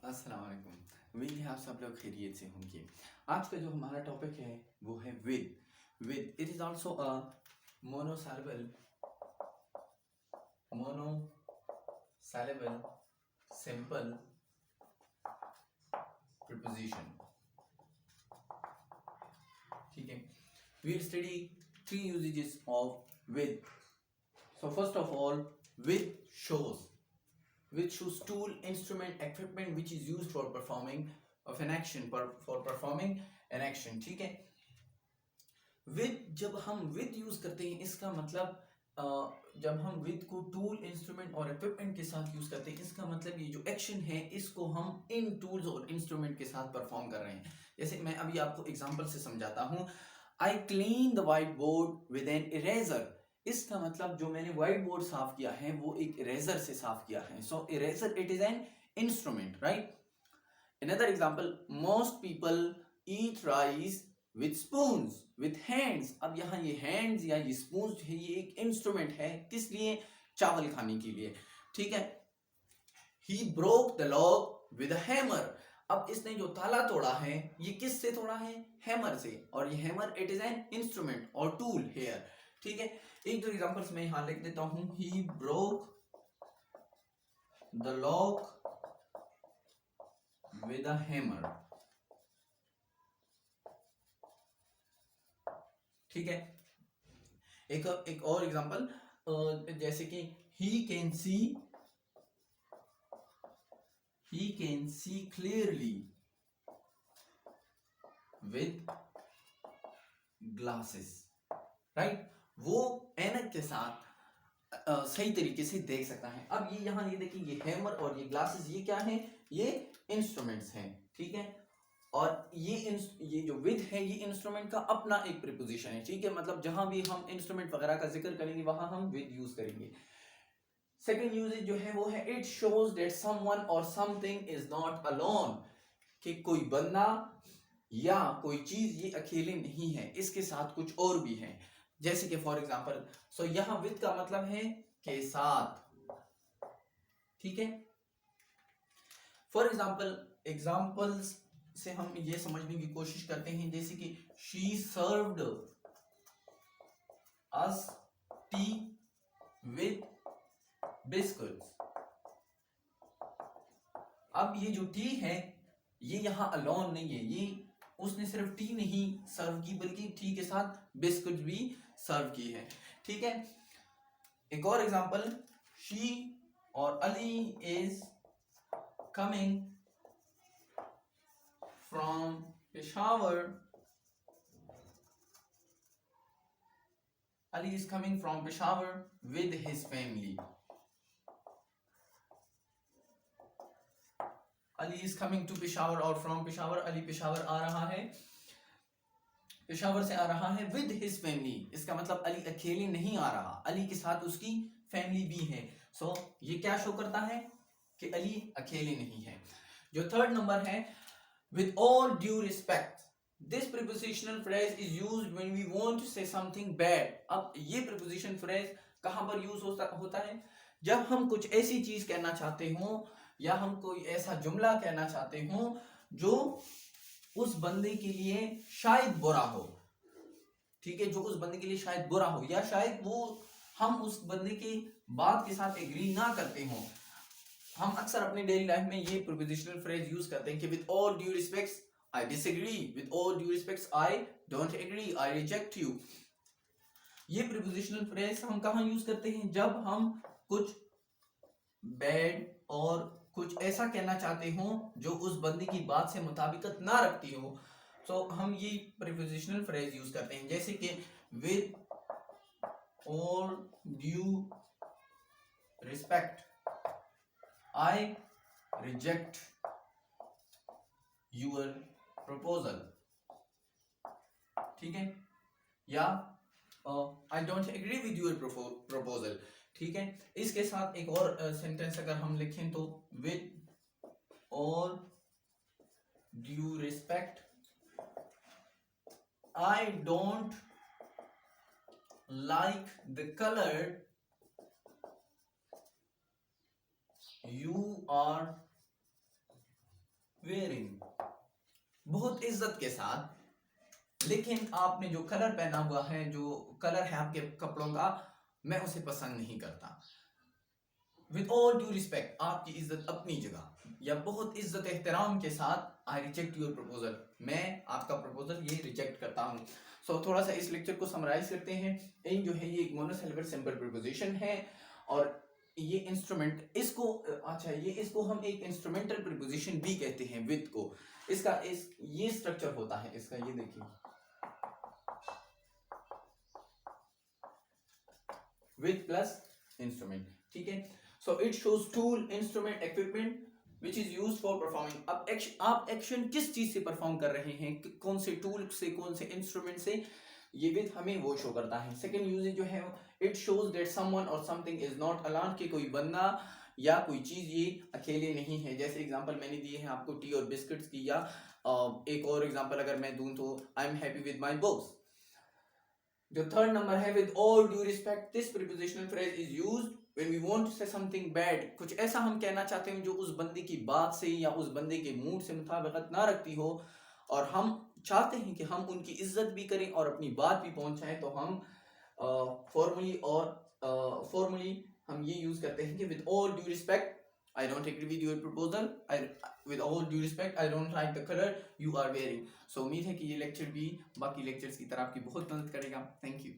अस्सलाम वालेकुम। उम्मीद है आप सब लोग खैरियत से होंगे। आज का जो हमारा टॉपिक है वो है with it is also a monosyllable monosyllable simple preposition. ठीक है, we will study three usages of with. So first of all, with shows which shows tool, instrument, equipment which is used for performing of an action, for performing an action। ठीक है, with जब हम with use करते हैं इसका मतलब जब हम विद को टूल, इंस्ट्रूमेंट और इक्विपमेंट के साथ यूज करते हैं इसका मतलब ये जो एक्शन है इसको हम इन टूल्स और इंस्ट्रूमेंट के साथ परफॉर्म कर रहे हैं। जैसे मैं अभी आपको एग्जांपल से समझाता हूँ। I clean the white board with an eraser. इसका मतलब जो मैंने व्हाइट बोर्ड साफ किया है वो एक इरेजर से साफ किया है। So eraser it is an instrument, right. Another example, most people eat rice with spoons, with hands। अब यहाँ ये hands या ये spoons है, ये एक इंस्ट्रूमेंट है किस लिए? चावल खाने के लिए। ठीक है, he broke the log with a hammer। अब इसने जो ताला तोड़ा है ये किस से तोड़ा है? हैमर से। और ये hammer it is an instrument और टूल हेयर। ठीक है, एक दो एग्जांपल्स मैं यहां लिख देता हूं। he broke the log with a hammer। ठीक है, एक और एग्जांपल, जैसे कि he can see clearly with glasses, right. वो ऐनक के साथ सही तरीके से देख सकता है। अब ये यहाँ ये देखिए, ये हैमर और ये ग्लासेस ये क्या है? ये इंस्ट्रूमेंट्स हैं। ठीक है, और ये जो विद है ये इंस्ट्रूमेंट का अपना एक प्रीपोजिशन है। ठीक है, मतलब जहां भी हम इंस्ट्रूमेंट वगैरह का जिक्र करेंगे वहां हम विद यूज करेंगे। सेकंड यूजेज जो है वो है इट शोज दैट समवन और समथिंग इज नॉट अलोन। कि कोई बंदा या कोई चीज ये अकेले नहीं है, इसके साथ कुछ और भी है। जैसे कि फॉर एग्जांपल, सो यहां विद का मतलब है के साथ। ठीक है, फॉर एग्जांपल्स से हम ये समझने की कोशिश करते हैं। जैसे कि she served us T with biscuits. अब ये जो टी है ये यहां अलोन नहीं है, ये उसने सिर्फ टी नहीं सर्व की बल्कि टी के साथ बिस्कुट भी सर्व की है। ठीक है, एक और एग्जांपल, शी और Ali is coming from Peshawar. Ali is coming from Peshawar with his family। Ali is coming to Peshawar और from Peshawar, Ali पेशावर आ रहा है, पेशावर से आ रहा है with his family। इसका मतलब अली अकेले नहीं आ रहा, अली के साथ उसकी फैमिली भी है। सो ये क्या शो करता है कि अली अकेले नहीं है। जो थर्ड नंबर है, with all due respect। This prepositional phrase is used when we want to say something bad। अब ये preposition phrase कहां पर यूज होता है? जब हम कुछ ऐसी चीज कहना चाहते हो या हम कोई ऐसा जुमला कहना चाहते हो जो उस बंदे के लिए शायद बुरा हो। ठीक है, जो उस बंदे के लिए शायद बुरा हो या शायद वो हम उस बंदे की बात के साथ एग्री ना करते हो। हम अक्सर अपनी डेली लाइफ में ये प्रीपोजिशनल फ्रेज यूज करते हैं कि with all due respects I disagree, with all due respects I don't agree, I reject you. ये प्रीपोजिशनल फ्रेज हम कहां यूज करते हैं? जब हम कुछ बैड और कुछ ऐसा कहना चाहते हो जो उस बंदे की बात से मुताबिकत ना रखती हो, तो हम ये प्रीपोजिशनल फ्रेज यूज करते हैं। जैसे कि with all due respect I reject your proposal। ठीक है, या I don't agree with your proposal। ठीक है, इसके साथ एक और सेंटेंस अगर हम लिखें तो with all due respect I don't like the color you are wearing, बहुत इज्जत के साथ, लेकिन आपने जो कलर पहना हुआ है, जो कलर है आपके कपड़ों का, मैं उसे पसंद नहीं करता। विद ऑल ड्यू रिस्पेक्ट, आपकी इज्जत अपनी जगह, या बहुत इज्जत एहतराम के साथ, आई रिजेक्ट योर प्रपोजल, मैं आपका प्रपोजल ये रिजेक्ट करता हूँ। सो थोड़ा सा इस लेक्चर को समराइज करते हैं। इन जो है ये एक मोनोसिलेबल सिंपल प्रीपोजिशन है, और ये इंस्ट्रूमेंट, इसको अच्छा ये इसको हम एक इंस्ट्रूमेंटल प्रीपोजिशन भी कहते हैं विद को। इसका ये स्ट्रक्चर होता है इसका, ये देखिए, विद प्लस इंस्ट्रूमेंट, ठीक है। So it shows tool, instrument, equipment which is use for performing. अब आप एक्शन किस चीज से परफॉर्म कर रहे हैं, कौन से टूल से, कौन से इंस्ट्रूमेंट से, ये विद हमें वो शो करता है। सेकंड यूजेज जो है, इट शोज दैट समवन और समथिंग इज नॉट अलोन, कि कोई बंदा या कोई चीज ये अकेले नहीं है। जैसे एग्जांपल मैंने दिए हैं आपको टी और बिस्किट्स की, या एक और एग्जांपल अगर मैं दूं तो I am happy with my books. जो थर्ड नंबर है, with all due respect, this prepositional phrase is used when we want to say something bad, कुछ ऐसा हम कहना चाहते हैं जो उस बंदे की बात से या उस बंदे के मूड से मुताबिकत ना रखती हो, और हम चाहते हैं कि हम उनकी इज्जत भी करें और अपनी बात भी पहुंचाएं, तो हम फॉर्मली हम ये यूज करते हैं कि with all due respect, I don't agree with your proposal. With all due respect, I don't like the color you are wearing. So उम्मीद है कि ये लेक्चर भी बाकी लेक्चर्स की तरह आपकी बहुत मदद करेगा। Thank you.